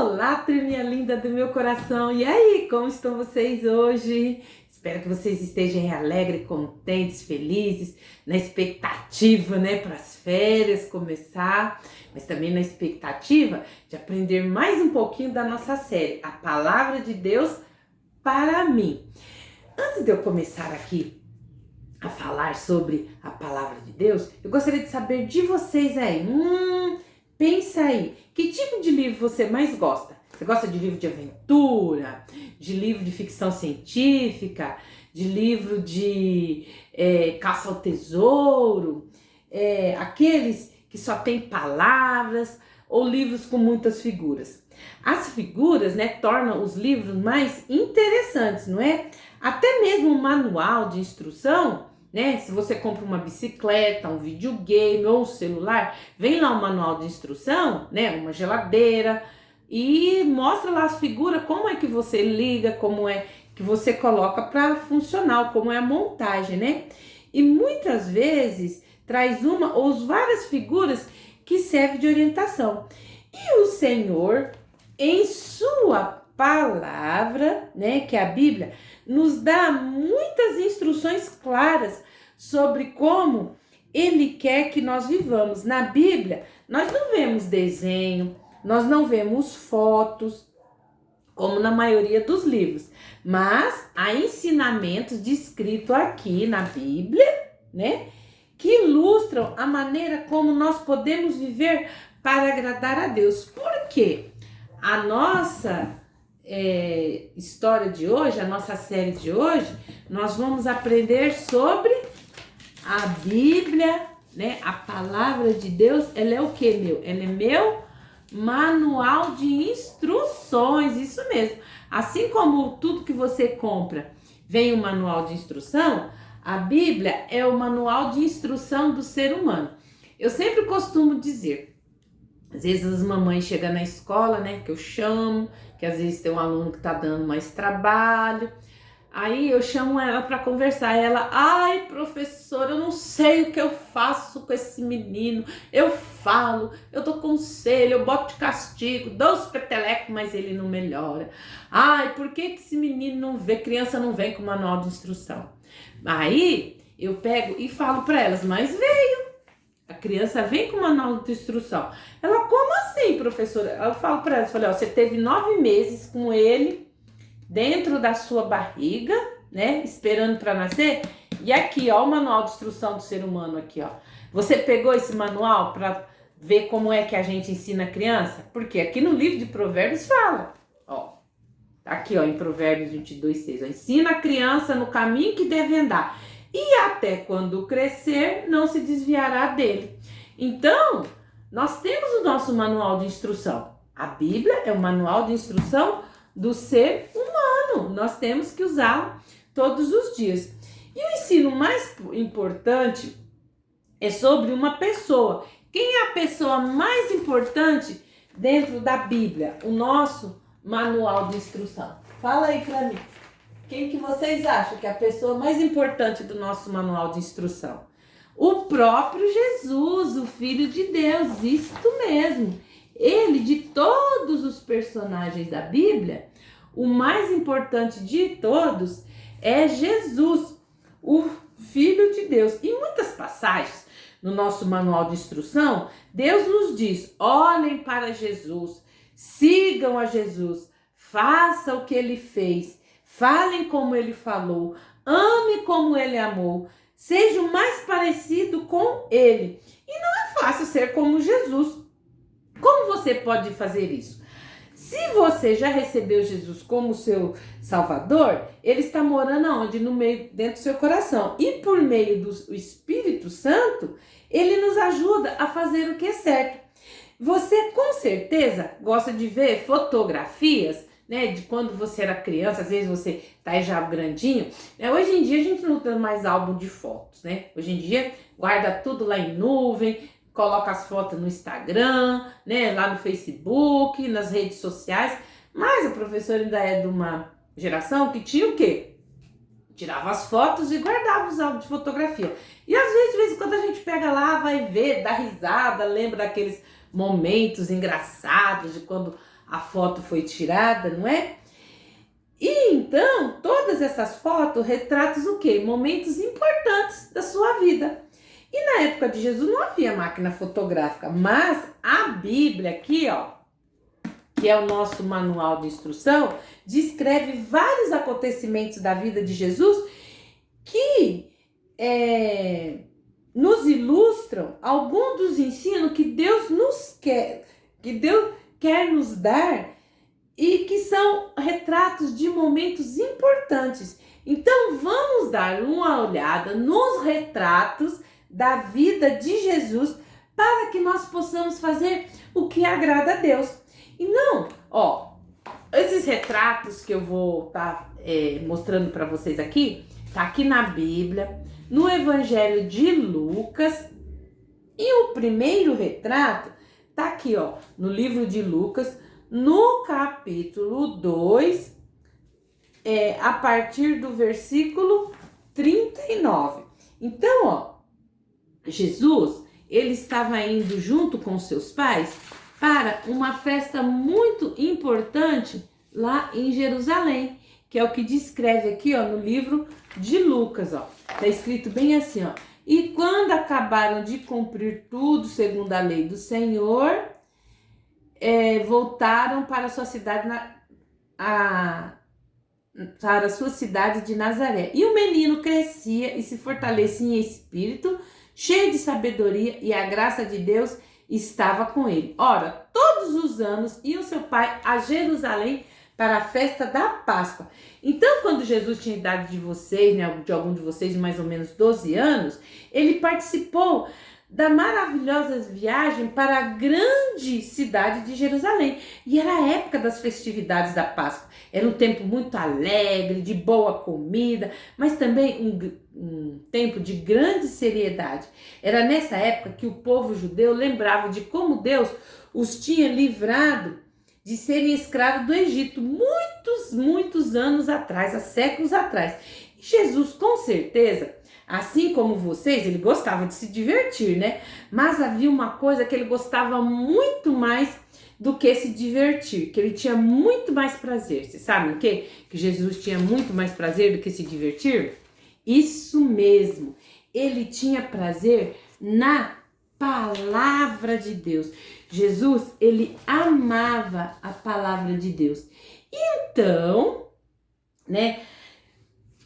Olá, turminha linda do meu coração! E aí, como estão vocês hoje? Espero que vocês estejam alegres, contentes, felizes, na expectativa, né, para as férias começar, mas também na expectativa de aprender mais um pouquinho da nossa série, A Palavra de Deus para mim. Antes de eu começar aqui a falar sobre a Palavra de Deus, eu gostaria de saber de vocês aí. Pensa aí, que tipo de livro você mais gosta? Você gosta de livro de aventura, de livro de ficção científica, de livro de caça ao tesouro, aqueles que só tem palavras ou livros com muitas figuras? As figuras, né, tornam os livros mais interessantes, não é? Até mesmo um manual de instrução, né? Se você compra uma bicicleta, um videogame ou um celular, vem lá um manual de instrução, né? Uma geladeira e mostra lá as figuras, como é que você liga, como é que você coloca para funcionar, como é a montagem, né? E muitas vezes traz uma ou várias figuras que servem de orientação. E o Senhor, em sua palavra, né, que é a Bíblia, nos dá muitas instruções claras sobre como Ele quer que nós vivamos. Na Bíblia, nós não vemos desenho, nós não vemos fotos, como na maioria dos livros, mas há ensinamentos descritos aqui na Bíblia, né, que ilustram a maneira como nós podemos viver para agradar a Deus. Por quê? A nossa história de hoje, a nossa série de hoje, nós vamos aprender sobre a Bíblia, né? A palavra de Deus. Ela é o que, meu? Ela é meu manual de instruções, isso mesmo. Assim como tudo que você compra vem um manual de instrução, a Bíblia é o manual de instrução do ser humano. Eu sempre costumo dizer, às vezes as mamães chegam na escola, né, que eu chamo, que às vezes tem um aluno que tá dando mais trabalho, aí eu chamo ela para conversar, ela, ai professora, eu não sei o que eu faço com esse menino, eu falo, eu dou conselho, eu boto de castigo, dou os petelecos, mas ele não melhora. Ai, por que esse menino não vê, criança não vem com manual de instrução? Aí eu pego e falo para elas, mas veio. A criança vem com manual de instrução. Ela, como assim, professora? Eu falo para ela, falei, ó, você teve 9 meses com ele dentro da sua barriga, né, esperando para nascer. E aqui, ó, o manual de instrução do ser humano aqui, ó. Você pegou esse manual para ver como é que a gente ensina a criança? Porque aqui no livro de Provérbios fala, ó, tá aqui, ó, em Provérbios 22:6, ó, ensina a criança no caminho que deve andar. E até quando crescer, não se desviará dele. Então, nós temos o nosso manual de instrução. A Bíblia é o manual de instrução do ser humano. Nós temos que usá-lo todos os dias. E o ensino mais importante é sobre uma pessoa. Quem é a pessoa mais importante dentro da Bíblia? O nosso manual de instrução. Fala aí pra mim. Quem que vocês acham que é a pessoa mais importante do nosso manual de instrução? O próprio Jesus, o Filho de Deus, isto mesmo. Ele, de todos os personagens da Bíblia, o mais importante de todos é Jesus, o Filho de Deus. Em muitas passagens no nosso manual de instrução, Deus nos diz, olhem para Jesus, sigam a Jesus, façam o que ele fez. Falem como ele falou, ame como ele amou, seja o mais parecido com ele. E não é fácil ser como Jesus. Como você pode fazer isso? Se você já recebeu Jesus como seu Salvador, ele está morando aonde? No meio, dentro do seu coração. E por meio do Espírito Santo, ele nos ajuda a fazer o que é certo. Você com certeza gosta de ver fotografias, né, de quando você era criança, às vezes você tá já grandinho, né? Hoje em dia a gente não tem mais álbum de fotos, né? Hoje em dia guarda tudo lá em nuvem, coloca as fotos no Instagram, né, lá no Facebook, nas redes sociais, mas a professora ainda é de uma geração que tinha o quê? Tirava as fotos e guardava os álbuns de fotografia. E às vezes, de vez em quando a gente pega lá, vai ver, dá risada, lembra daqueles momentos engraçados de quando a foto foi tirada, não é? E então, todas essas fotos retratam o quê? Momentos importantes da sua vida. E na época de Jesus não havia máquina fotográfica, mas a Bíblia aqui, ó, que é o nosso manual de instrução, descreve vários acontecimentos da vida de Jesus que nos ilustram alguns dos ensinos que Deus quer nos dar e que são retratos de momentos importantes. Então vamos dar uma olhada nos retratos da vida de Jesus para que nós possamos fazer o que agrada a Deus. E não, ó, esses retratos que eu vou estar mostrando para vocês aqui, tá aqui na Bíblia, no Evangelho de Lucas. E o primeiro retrato tá aqui, ó, no livro de Lucas, no capítulo 2, a partir do versículo 39. Então, ó, Jesus, ele estava indo junto com seus pais para uma festa muito importante lá em Jerusalém, que é o que descreve aqui, ó, no livro de Lucas, ó. Tá escrito bem assim, ó. E quando acabaram de cumprir tudo segundo a lei do Senhor, voltaram para a sua cidade para a sua cidade de Nazaré. E o menino crescia e se fortalecia em espírito, cheio de sabedoria, e a graça de Deus estava com ele. Ora, todos os anos ia o seu pai a Jerusalém para a festa da Páscoa. Então, quando Jesus tinha a idade de vocês, né, de algum de vocês, mais ou menos 12 anos, ele participou da maravilhosa viagem para a grande cidade de Jerusalém. E era a época das festividades da Páscoa. Era um tempo muito alegre, de boa comida, mas também um tempo de grande seriedade. Era nessa época que o povo judeu lembrava de como Deus os tinha livrado de serem escravos do Egito muitos anos atrás, há séculos atrás. E Jesus, com certeza, assim como vocês, ele gostava de se divertir, né? Mas havia uma coisa que ele gostava muito mais do que se divertir, que ele tinha muito mais prazer. Vocês sabem o quê? Que Jesus tinha muito mais prazer do que se divertir? Isso mesmo, ele tinha prazer na palavra de Deus. Jesus, ele amava a palavra de Deus. Então, né,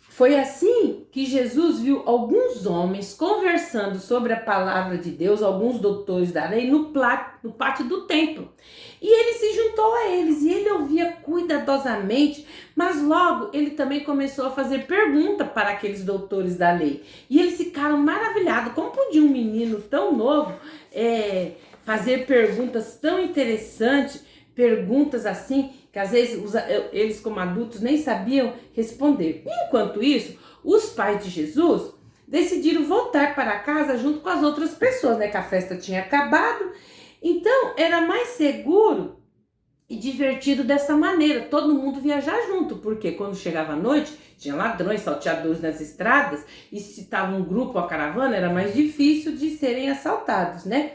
foi assim que Jesus viu alguns homens conversando sobre a palavra de Deus, alguns doutores da lei, no pátio do templo. E ele se juntou a eles e ele ouvia cuidadosamente, mas logo ele também começou a fazer pergunta para aqueles doutores da lei. E eles ficaram maravilhados. Como podia um menino tão novo fazer perguntas tão interessantes, perguntas assim, que às vezes eles como adultos nem sabiam responder. Enquanto isso, os pais de Jesus decidiram voltar para casa junto com as outras pessoas, né? Que a festa tinha acabado. Então, era mais seguro e divertido dessa maneira, todo mundo viajar junto, porque quando chegava a noite, tinha ladrões, salteadores nas estradas, e se estava um grupo, a caravana, era mais difícil de serem assaltados, né?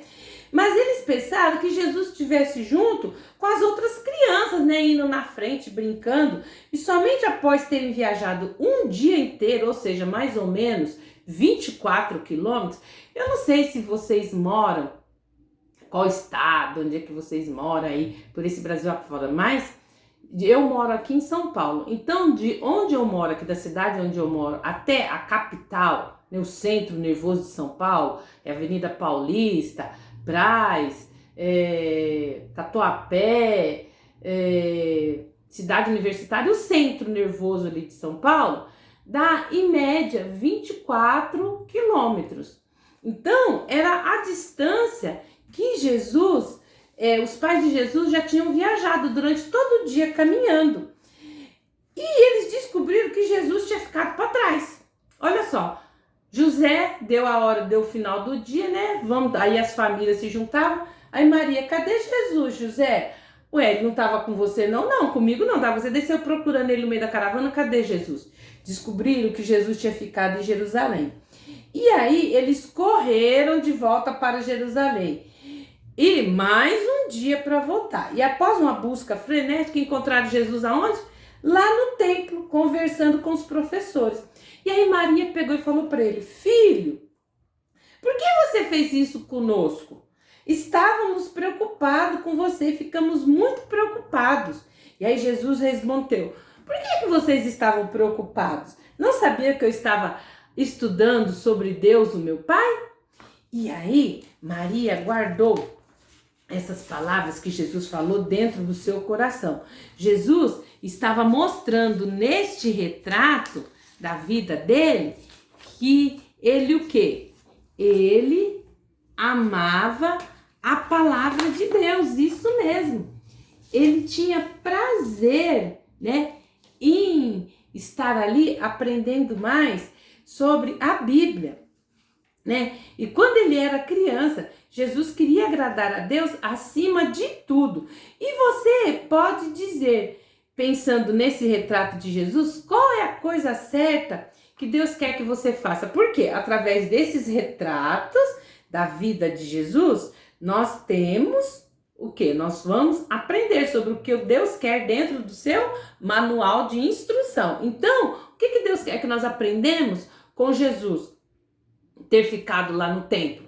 Mas eles pensaram que Jesus estivesse junto com as outras crianças, né, indo na frente, brincando, e somente após terem viajado um dia inteiro, ou seja, mais ou menos 24 quilômetros, eu não sei se vocês moram, qual estado, onde é que vocês moram aí, por esse Brasil afora, mas eu moro aqui em São Paulo, então de onde eu moro, aqui da cidade onde eu moro, até a capital, né, o centro nervoso de São Paulo, é a Avenida Paulista, Brás, Tatuapé, Cidade Universitária, o centro nervoso ali de São Paulo, dá em média 24 quilômetros. Então, era a distância que Jesus, os pais de Jesus já tinham viajado durante todo o dia caminhando. E eles descobriram que Jesus tinha ficado para trás. Olha só. José deu a hora, deu o final do dia, né? Aí as famílias se juntavam. Aí Maria, cadê Jesus, José? Ué, ele não estava com você não? Não, comigo não. Você desceu procurando ele no meio da caravana, cadê Jesus? Descobriram que Jesus tinha ficado em Jerusalém. E aí eles correram de volta para Jerusalém. e mais um dia para voltar. E após uma busca frenética, encontraram Jesus aonde? Lá no templo, conversando com os professores. E aí Maria pegou e falou para ele: filho, por que você fez isso conosco? Estávamos preocupados com você, ficamos muito preocupados. E aí Jesus respondeu: por que vocês estavam preocupados? Não sabia que eu estava estudando sobre Deus, o meu Pai? E aí Maria guardou essas palavras que Jesus falou dentro do seu coração. Jesus estava mostrando neste retrato da vida dele que ele o quê? Ele amava a palavra de Deus, isso mesmo. Ele tinha prazer, né, em estar ali aprendendo mais sobre a Bíblia, né? E quando ele era criança, Jesus queria agradar a Deus acima de tudo. E você pode dizer, pensando nesse retrato de Jesus, qual é a coisa certa que Deus quer que você faça? Porque através desses retratos da vida de Jesus, nós temos o quê? Nós vamos aprender sobre o que Deus quer dentro do seu manual de instrução. Então, o que Deus quer que nós aprendemos com Jesus ter ficado lá no templo?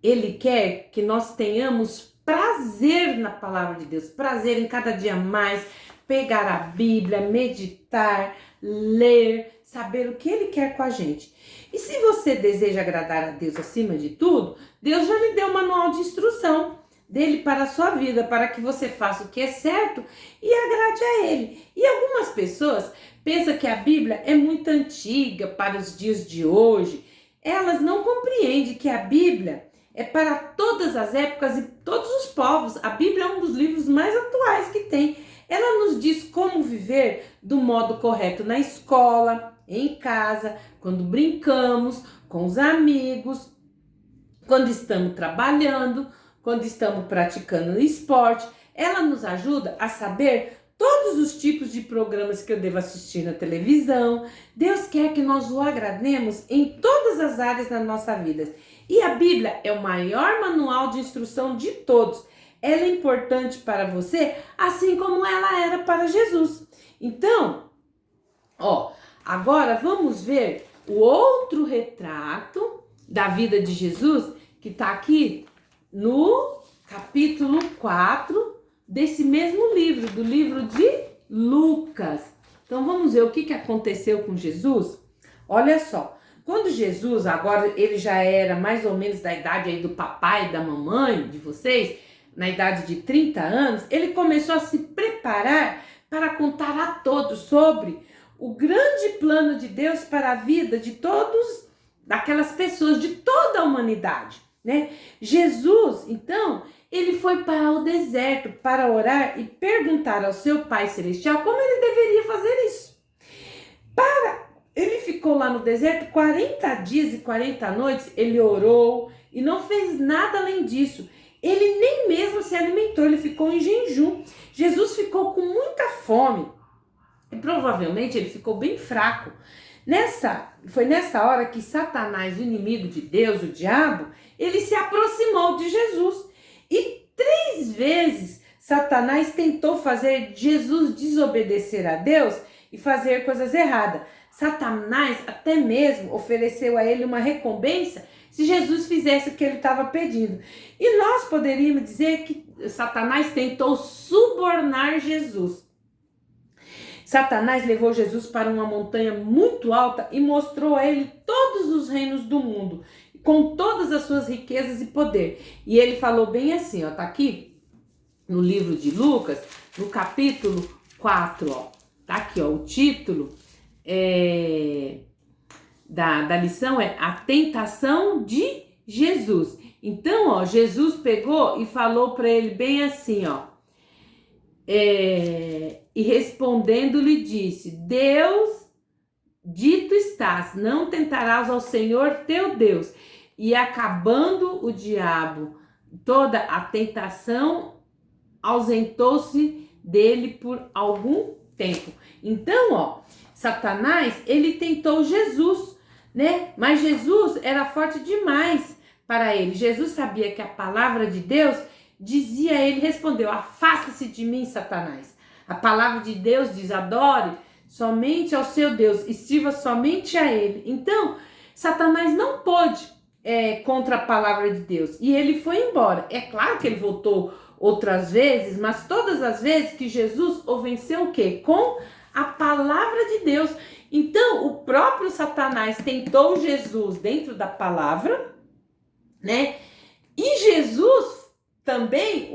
Ele quer que nós tenhamos prazer na palavra de Deus, prazer em cada dia mais, pegar a Bíblia, meditar, ler, saber o que Ele quer com a gente. E se você deseja agradar a Deus acima de tudo, Deus já lhe deu um manual de instrução dele para a sua vida, para que você faça o que é certo e agrade a Ele. E algumas pessoas pensam que a Bíblia é muito antiga para os dias de hoje. Elas não compreendem que a Bíblia é para todas as épocas e todos os povos. A Bíblia é um dos livros mais atuais que tem. Ela nos diz como viver do modo correto na escola, em casa, quando brincamos, com os amigos, quando estamos trabalhando, quando estamos praticando esporte. Ela nos ajuda a saber todos os tipos de programas que eu devo assistir na televisão. Deus quer que nós o agrademos em todas as áreas da nossa vida. E a Bíblia é o maior manual de instrução de todos. Ela é importante para você, assim como ela era para Jesus. Então, agora vamos ver o outro retrato da vida de Jesus, que está aqui no capítulo 4 desse mesmo livro, do livro de Lucas. Então vamos ver o que aconteceu com Jesus. Olha só, quando Jesus, agora ele já era mais ou menos da idade aí do papai e da mamãe de vocês, na idade de 30 anos, ele começou a se preparar para contar a todos sobre o grande plano de Deus para a vida de todos, daquelas pessoas, de toda a humanidade, né? Jesus, então, ele foi para o deserto para orar e perguntar ao seu Pai Celestial como ele deveria fazer isso. Ele ficou lá no deserto 40 dias e 40 noites, ele orou e não fez nada além disso. Ele nem mesmo se alimentou, ele ficou em jejum. Jesus ficou com muita fome e provavelmente ele ficou bem fraco. Foi nessa hora que Satanás, o inimigo de Deus, o diabo, ele se aproximou de Jesus. E 3 vezes Satanás tentou fazer Jesus desobedecer a Deus e fazer coisas erradas. Satanás até mesmo ofereceu a ele uma recompensa se Jesus fizesse o que ele estava pedindo. E nós poderíamos dizer que Satanás tentou subornar Jesus. Satanás levou Jesus para uma montanha muito alta e mostrou a ele todos os reinos do mundo, com todas as suas riquezas e poder. E ele falou bem assim, tá aqui no livro de Lucas, no capítulo 4, tá aqui, o título da lição é A Tentação de Jesus. Então, Jesus pegou e falou para ele bem assim, e respondendo-lhe disse: Deus, dito estás, não tentarás ao Senhor teu Deus. E acabando o diabo toda a tentação, ausentou-se dele por algum tempo. Então, Satanás, ele tentou Jesus, né? Mas Jesus era forte demais para ele. Jesus sabia que a palavra de Deus dizia a ele, respondeu: afasta-se de mim, Satanás. A palavra de Deus diz: adore somente ao seu Deus e sirva somente a ele. Então, Satanás não pôde contra a palavra de Deus e ele foi embora. É claro que ele voltou outras vezes, mas todas as vezes que Jesus o venceu o quê? Com a palavra de Deus. Então, o próprio Satanás tentou Jesus dentro da palavra, né? E Jesus também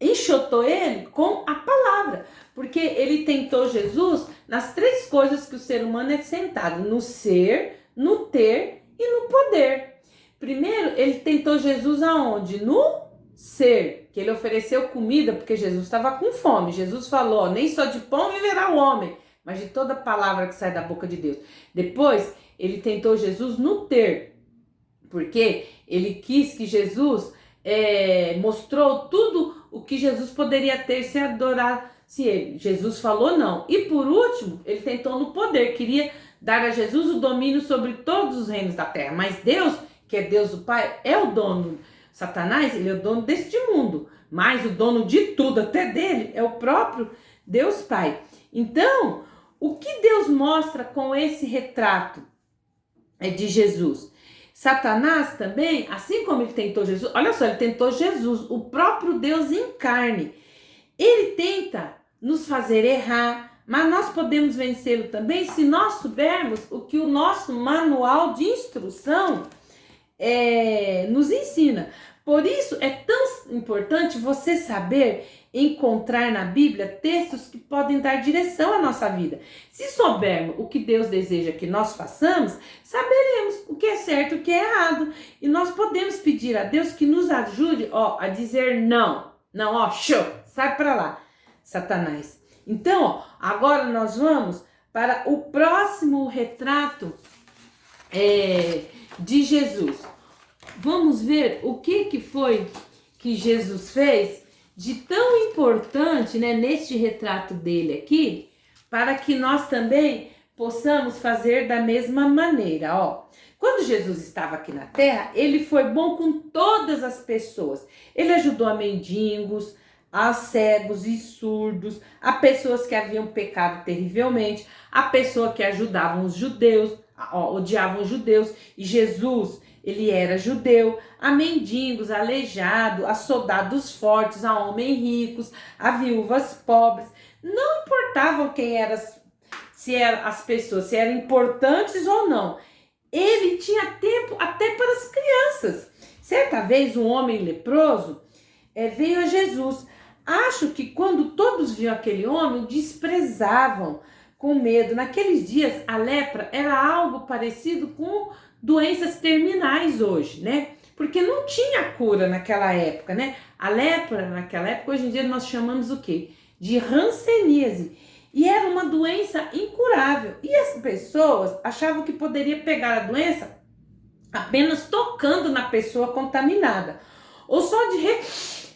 enxotou ele com a palavra, porque ele tentou Jesus nas três coisas que o ser humano é sentado: no ser, no ter e no poder. Primeiro, ele tentou Jesus aonde? No ser, que ele ofereceu comida, porque Jesus estava com fome. Jesus falou: nem só de pão viverá o homem, mas de toda palavra que sai da boca de Deus. Depois, ele tentou Jesus no ter, porque ele quis que Jesus mostrou tudo o que Jesus poderia ter se adorasse ele. Jesus falou não. E por último, ele tentou no poder, queria dar a Jesus o domínio sobre todos os reinos da terra. Mas Deus, que é Deus o Pai, é o dono. Satanás, ele é o dono deste mundo, mas o dono de tudo, até dele, é o próprio Deus Pai. Então, o que Deus mostra com esse retrato de Jesus? Satanás também, assim como ele tentou Jesus, olha só, ele tentou Jesus, o próprio Deus em carne. Ele tenta nos fazer errar, mas nós podemos vencê-lo também se nós soubermos o que o nosso manual de instrução nos ensina. Por isso é tão importante você saber encontrar na Bíblia textos que podem dar direção à nossa vida. Se soubermos o que Deus deseja que nós façamos, saberemos o que é certo e o que é errado. E nós podemos pedir a Deus que nos ajude a dizer não. Não, show, sai para lá, Satanás. Então, agora nós vamos para o próximo retrato de Jesus. Vamos ver o que foi que Jesus fez de tão importante, né, neste retrato dele aqui, para que nós também possamos fazer da mesma maneira. Quando Jesus estava aqui na terra, ele foi bom com todas as pessoas. Ele ajudou a mendigos, a cegos e surdos, a pessoas que haviam pecado terrivelmente, a pessoa que ajudavam os judeus, odiavam os judeus, e Jesus, ele era judeu, a mendigos, a aleijado, a soldados fortes, a homens ricos, a viúvas pobres. Não importavam quem eram, se eram as pessoas, se eram importantes ou não. Ele tinha tempo até para as crianças. Certa vez um homem leproso veio a Jesus. Acho que quando todos viam aquele homem, desprezavam com medo. Naqueles dias, a lepra era algo parecido com doenças terminais hoje, né? Porque não tinha cura naquela época, né? A lepra naquela época, hoje em dia nós chamamos o quê? De hanseníase. E era uma doença incurável. E as pessoas achavam que poderia pegar a doença apenas tocando na pessoa contaminada. Ou só de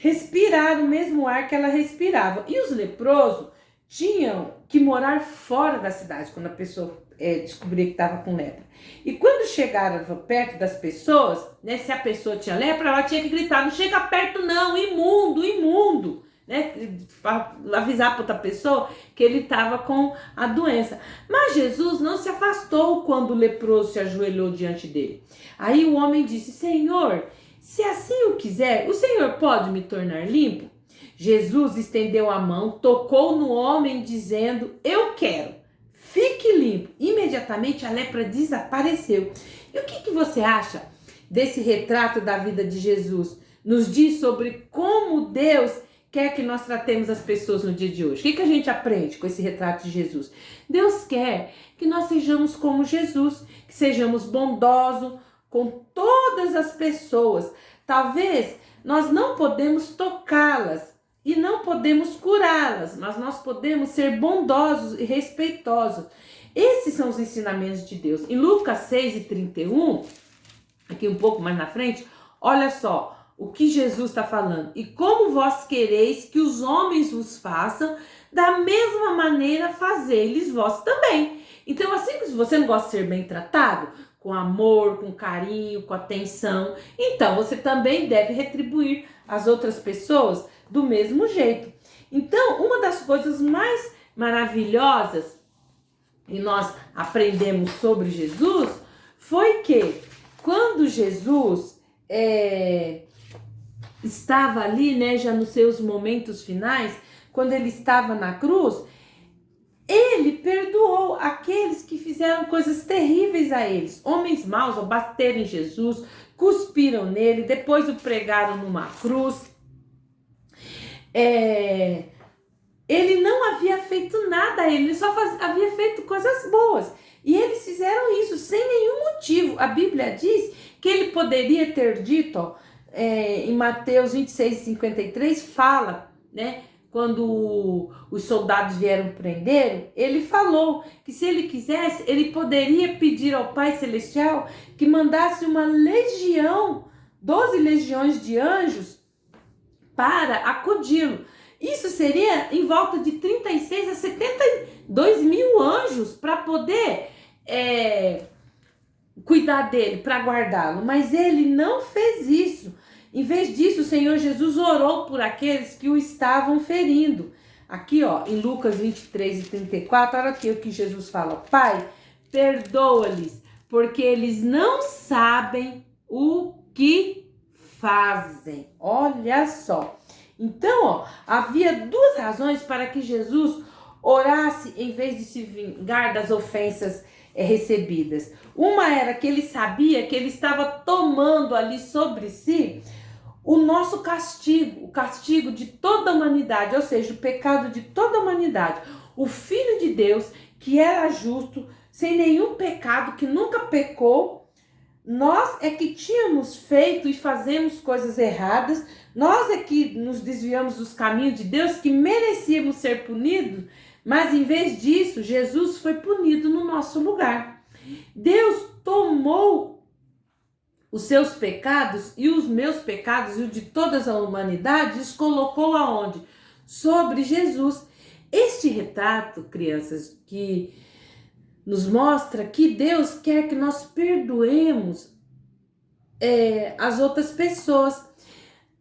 respirar o mesmo ar que ela respirava. E os leprosos tinham que morar fora da cidade quando a pessoa descobria que estava com lepra. E quando chegaram perto das pessoas, né, se a pessoa tinha lepra, ela tinha que gritar: não chega perto não, imundo, imundo, né, avisar para outra pessoa que ele estava com a doença. Mas Jesus não se afastou quando o leproso se ajoelhou diante dele. Aí o homem disse: Senhor, se assim o quiser, o Senhor pode me tornar limpo? Jesus estendeu a mão, tocou no homem dizendo: eu quero, fique limpo. Imediatamente a lepra desapareceu. E o que você acha desse retrato da vida de Jesus? Nos diz sobre como Deus quer que nós tratemos as pessoas no dia de hoje. O que a gente aprende com esse retrato de Jesus? Deus quer que nós sejamos como Jesus, que sejamos bondosos com todas as pessoas. Talvez nós não podemos tocá-las e não podemos curá-las, mas nós podemos ser bondosos e respeitosos. Esses são os ensinamentos de Deus. Em Lucas 6:31, aqui um pouco mais na frente, olha só o que Jesus está falando. E como vós quereis que os homens vos façam, da mesma maneira fazei-lhes vós também. Então, assim que você não gosta de ser bem tratado, com amor, com carinho, com atenção, então você também deve retribuir as outras pessoas do mesmo jeito. Então, uma das coisas mais maravilhosas que nós aprendemos sobre Jesus foi que quando Jesus estava ali, né, já nos seus momentos finais, quando ele estava na cruz, ele perdoou aqueles que fizeram coisas terríveis a eles. Homens maus ao bater em Jesus, cuspiram nele, depois o pregaram numa cruz. Ele não havia feito nada a ele só havia feito coisas boas. E eles fizeram isso sem nenhum motivo. A Bíblia diz que ele poderia ter dito, em Mateus 26:53, fala, né? Quando os soldados vieram prender, ele falou que se ele quisesse, ele poderia pedir ao Pai Celestial que mandasse uma legião, 12 legiões de anjos para acudi-lo. Isso seria em volta de 36 a 72 mil anjos para poder cuidar dele, para guardá-lo. Mas ele não fez isso. Em vez disso, o Senhor Jesus orou por aqueles que o estavam ferindo. Aqui, ó, em Lucas 23:34, olha aqui o que Jesus fala. Pai, perdoa-lhes, porque eles não sabem o que fazem. Olha só. Então, ó, havia duas razões para que Jesus orasse em vez de se vingar das ofensas recebidas. Uma era que ele sabia que ele estava tomando ali sobre si o nosso castigo, o castigo de toda a humanidade, ou seja, o pecado de toda a humanidade. O Filho de Deus, que era justo, sem nenhum pecado, que nunca pecou, nós é que tínhamos feito e fazemos coisas erradas, nós é que nos desviamos dos caminhos de Deus, que merecíamos ser punidos, mas em vez disso, Jesus foi punido no nosso lugar. Deus tomou os seus pecados e os meus pecados e o de toda a humanidade, os colocou aonde? Sobre Jesus. Este retrato, crianças, que nos mostra que Deus quer que nós perdoemos as outras pessoas,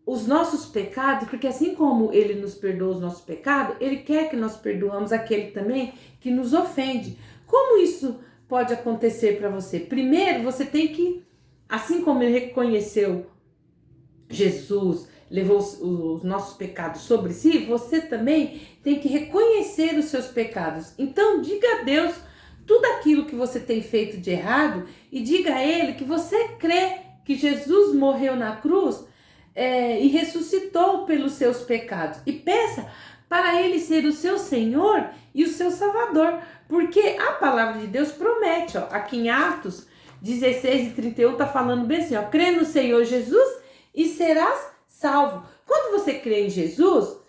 os nossos pecados, porque assim como Ele nos perdoa os nossos pecados, Ele quer que nós perdoamos aquele também que nos ofende. Como isso pode acontecer para você? Primeiro, você tem que, assim como Ele reconheceu Jesus, levou os nossos pecados sobre si, você também tem que reconhecer os seus pecados. Então, diga a Deus tudo aquilo que você tem feito de errado e diga a Ele que você crê que Jesus morreu na cruz e ressuscitou pelos seus pecados. E peça para Ele ser o seu Senhor e o seu Salvador. Porque a palavra de Deus promete, ó, aqui em Atos 16:31 está falando bem assim, ó, crê no Senhor Jesus e serás salvo. Quando você crê em Jesus,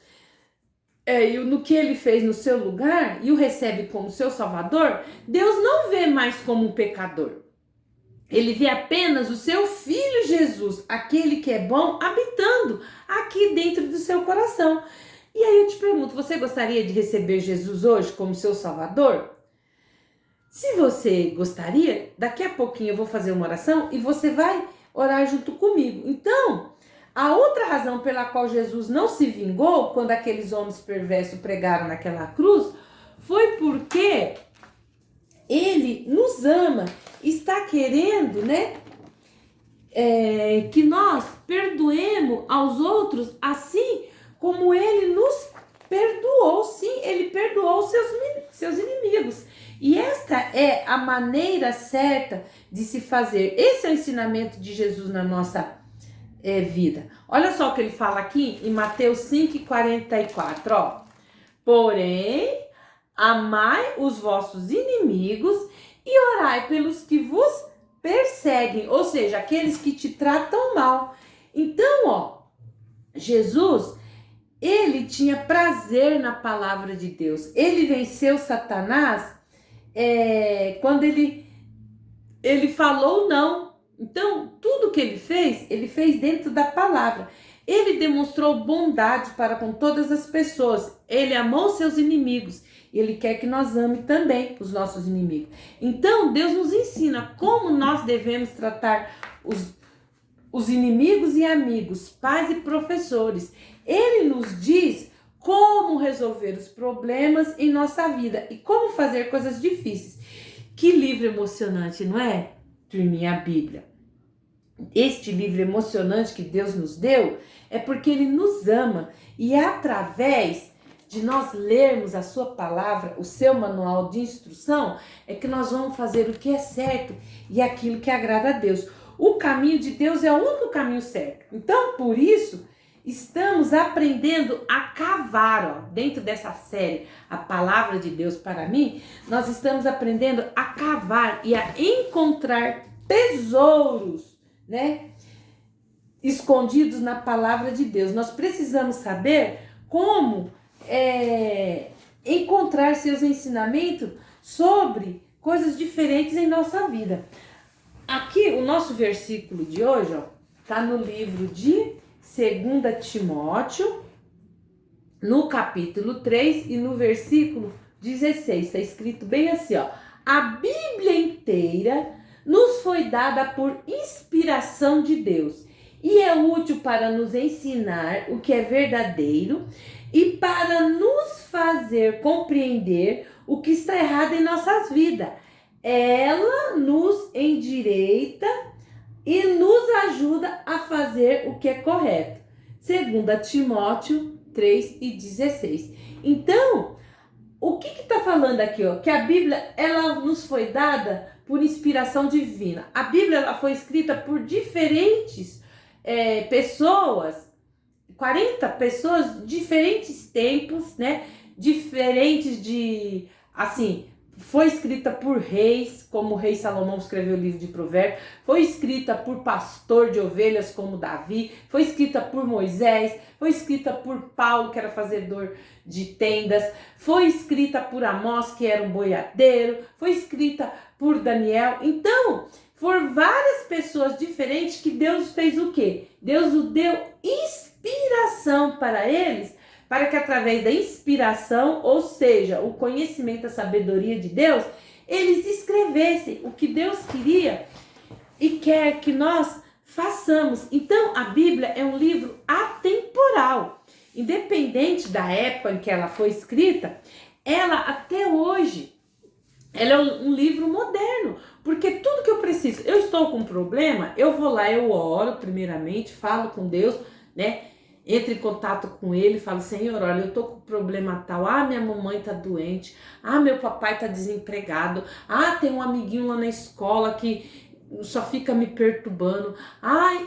e no que Ele fez no seu lugar e o recebe como seu Salvador, Deus não vê mais como um pecador. Ele vê apenas o seu Filho Jesus, aquele que é bom, habitando aqui dentro do seu coração. E aí eu te pergunto, você gostaria de receber Jesus hoje como seu Salvador? Se você gostaria, daqui a pouquinho eu vou fazer uma oração e você vai orar junto comigo. Então, a outra razão pela qual Jesus não se vingou quando aqueles homens perversos pregaram naquela cruz foi porque Ele nos ama, está querendo, né, que nós perdoemos aos outros assim como Ele nos perdoou. Sim, Ele perdoou seus inimigos. E esta é a maneira certa de se fazer. Esse é o ensinamento de Jesus na nossa vida. Olha só o que ele fala aqui em Mateus 5:44, ó. Porém, amai os vossos inimigos e orai pelos que vos perseguem, ou seja, aqueles que te tratam mal. Então, ó, Jesus, ele tinha prazer na palavra de Deus. Ele venceu Satanás quando ele falou não. Então, tudo que ele fez dentro da palavra. Ele demonstrou bondade para com todas as pessoas. Ele amou seus inimigos. e Ele quer que nós amemos também os nossos inimigos. Então, Deus nos ensina como nós devemos tratar os inimigos e amigos, pais e professores. Ele nos diz como resolver os problemas em nossa vida e como fazer coisas difíceis. Que livro emocionante, não é? Turminha, a Bíblia. Este livro emocionante que Deus nos deu é porque Ele nos ama e é através de nós lermos a sua palavra, o seu manual de instrução, é que nós vamos fazer o que é certo e aquilo que agrada a Deus. O caminho de Deus é o único caminho certo. Então, por isso, estamos aprendendo a cavar, dentro dessa série, a palavra de Deus para mim, nós estamos aprendendo a cavar e a encontrar tesouros, né, escondidos na palavra de Deus. Nós precisamos saber como encontrar seus ensinamentos sobre coisas diferentes em nossa vida. Aqui, o nosso versículo de hoje, está no livro de 2 Timóteo, no capítulo 3 e no versículo 16. Está escrito bem assim, a Bíblia inteira nos foi dada por inspiração de Deus e é útil para nos ensinar o que é verdadeiro e para nos fazer compreender o que está errado em nossas vidas. Ela nos endireita e nos ajuda a fazer o que é correto. 2 Timóteo 3:16. Então, o que está falando aqui? Que a Bíblia ela nos foi dada por inspiração divina. A Bíblia ela foi escrita por diferentes pessoas, 40 pessoas, diferentes tempos, né? Diferentes de, assim, foi escrita por reis, como o rei Salomão escreveu o livro de Provérbios, foi escrita por pastor de ovelhas como Davi, foi escrita por Moisés, foi escrita por Paulo, que era fazedor de tendas, foi escrita por Amós, que era um boiadeiro, foi escrita por Daniel. Então, foram várias pessoas diferentes que Deus fez o quê? Deus o deu inspiração para eles, para que através da inspiração, ou seja, o conhecimento, a sabedoria de Deus, eles escrevessem o que Deus queria e quer que nós façamos. Então, a Bíblia é um livro atemporal. Independente da época em que ela foi escrita, ela até hoje, ela é um livro moderno, porque tudo que eu preciso, eu estou com um problema, eu vou lá, eu oro primeiramente, falo com Deus, né? Entro em contato com ele, falo, Senhor, olha, eu tô com problema tal, minha mamãe tá doente, meu papai tá desempregado, tem um amiguinho lá na escola que só fica me perturbando.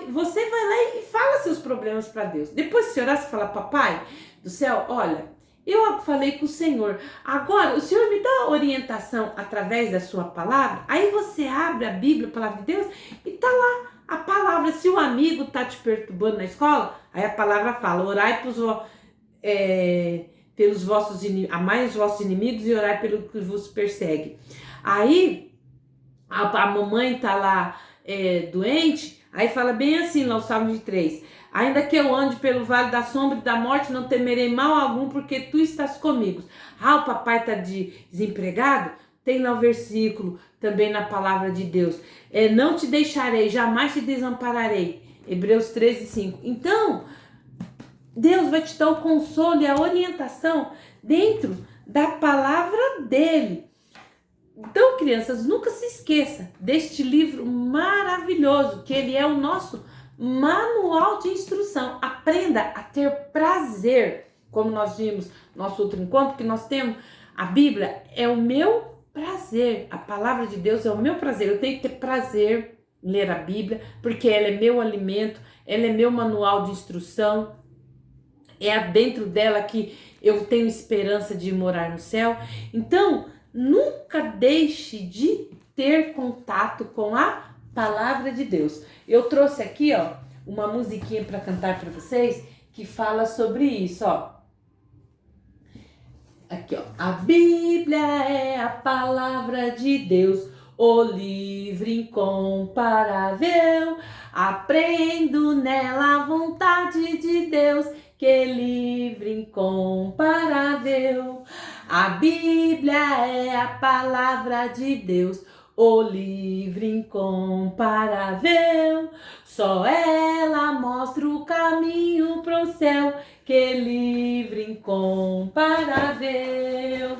Você vai lá e fala seus problemas para Deus. Depois que você orar, você fala, papai do céu, olha, eu falei com o Senhor, agora o Senhor me dá a orientação através da sua palavra. Aí você abre a Bíblia, a palavra de Deus, e tá lá a palavra. Se o amigo tá te perturbando na escola, aí a palavra fala, orai pelos vossos inimigos, amai os vossos inimigos e orai pelo que vos persegue. Aí a mamãe tá lá doente, aí fala bem assim lá o Salmo de 3. Ainda que eu ande pelo vale da sombra e da morte, não temerei mal algum, porque tu estás comigo. O papai tá desempregado? Tem lá o versículo também na palavra de Deus. Não te deixarei, jamais te desampararei. Hebreus 13:5. Então, Deus vai te dar o consolo e a orientação dentro da palavra dele. Então, crianças, nunca se esqueça deste livro maravilhoso, que ele é o nosso manual de instrução. Aprenda a ter prazer, como nós vimos no nosso outro encontro, que nós temos a Bíblia, é o meu prazer, a palavra de Deus é o meu prazer. Eu tenho que ter prazer em ler a Bíblia, porque ela é meu alimento, ela é meu manual de instrução, é dentro dela que eu tenho esperança de morar no céu. Então, nunca deixe de ter contato com a palavra de Deus. Eu trouxe aqui, uma musiquinha para cantar para vocês que fala sobre isso, Aqui, a Bíblia é a palavra de Deus, o livro incomparável. Aprendo nela a vontade de Deus, que livro incomparável. A Bíblia é a palavra de Deus, o livro incomparável. Só ela mostra o caminho pro céu, que livro incomparável.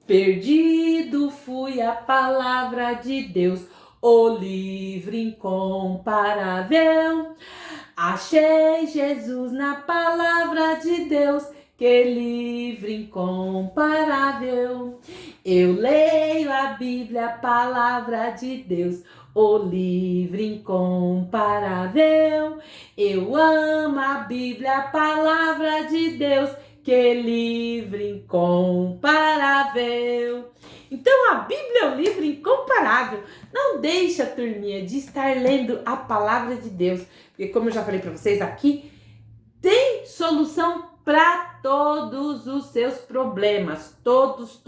Perdido fui a palavra de Deus, o livro incomparável. Achei Jesus na palavra de Deus, que livro incomparável. Eu leio a Bíblia, a palavra de Deus, o livro incomparável. Eu amo a Bíblia, a palavra de Deus, que livro incomparável. Então a Bíblia é um livro incomparável. Não deixa, turminha, de estar lendo a palavra de Deus. Porque como eu já falei para vocês aqui, tem solução para todos os seus problemas. Todos.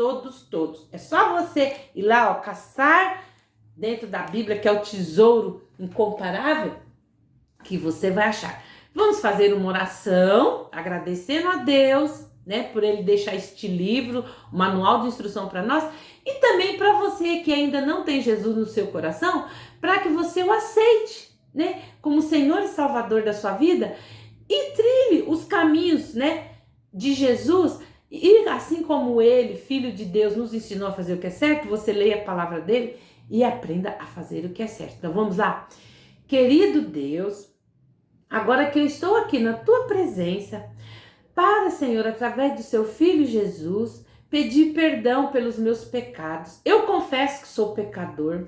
É só você ir lá, ó, caçar dentro da Bíblia, que é o tesouro incomparável, que você vai achar. Vamos fazer uma oração, agradecendo a Deus, né, por Ele deixar este livro, o manual de instrução para nós, e também para você que ainda não tem Jesus no seu coração, para que você o aceite, né, como Senhor e Salvador da sua vida, e trilhe os caminhos, né, de Jesus. E assim como Ele, Filho de Deus, nos ensinou a fazer o que é certo, você leia a palavra dele e aprenda a fazer o que é certo. Então vamos lá. Querido Deus, agora que eu estou aqui na tua presença, para, Senhor, através do seu Filho Jesus, pedir perdão pelos meus pecados. Eu confesso que sou pecador.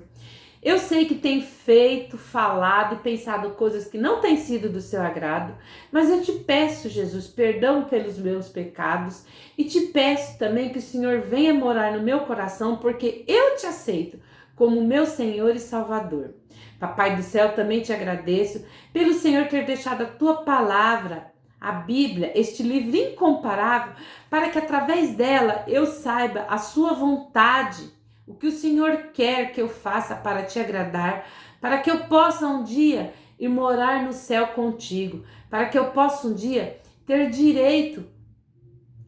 Eu sei que tenho feito, falado e pensado coisas que não têm sido do seu agrado, mas eu te peço, Jesus, perdão pelos meus pecados e te peço também que o Senhor venha morar no meu coração, porque eu te aceito como meu Senhor e Salvador. Papai do céu, também te agradeço pelo Senhor ter deixado a tua palavra, a Bíblia, este livro incomparável, para que através dela eu saiba a sua vontade, o que o Senhor quer que eu faça para te agradar, para que eu possa um dia ir morar no céu contigo, para que eu possa um dia ter direito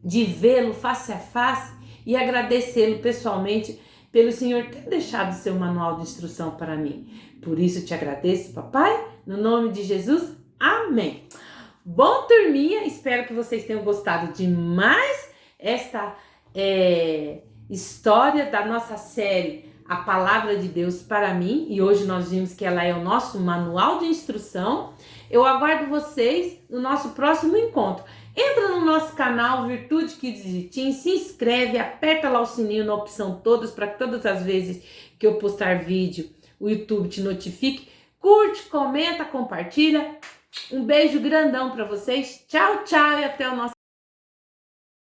de vê-lo face a face e agradecê-lo pessoalmente pelo Senhor ter deixado o seu manual de instrução para mim. Por isso te agradeço, papai, no nome de Jesus, amém. Bom, turminha, espero que vocês tenham gostado de mais esta história da nossa série A Palavra de Deus para mim, e hoje nós vimos que ela é o nosso manual de instrução. Eu aguardo vocês no nosso próximo encontro. Entra no nosso canal Virtude Kids de Teen, se inscreve, aperta lá o sininho na opção todas, para que todas as vezes que eu postar vídeo, o YouTube te notifique. Curte, comenta, compartilha. Um beijo grandão para vocês. Tchau, tchau e até o nosso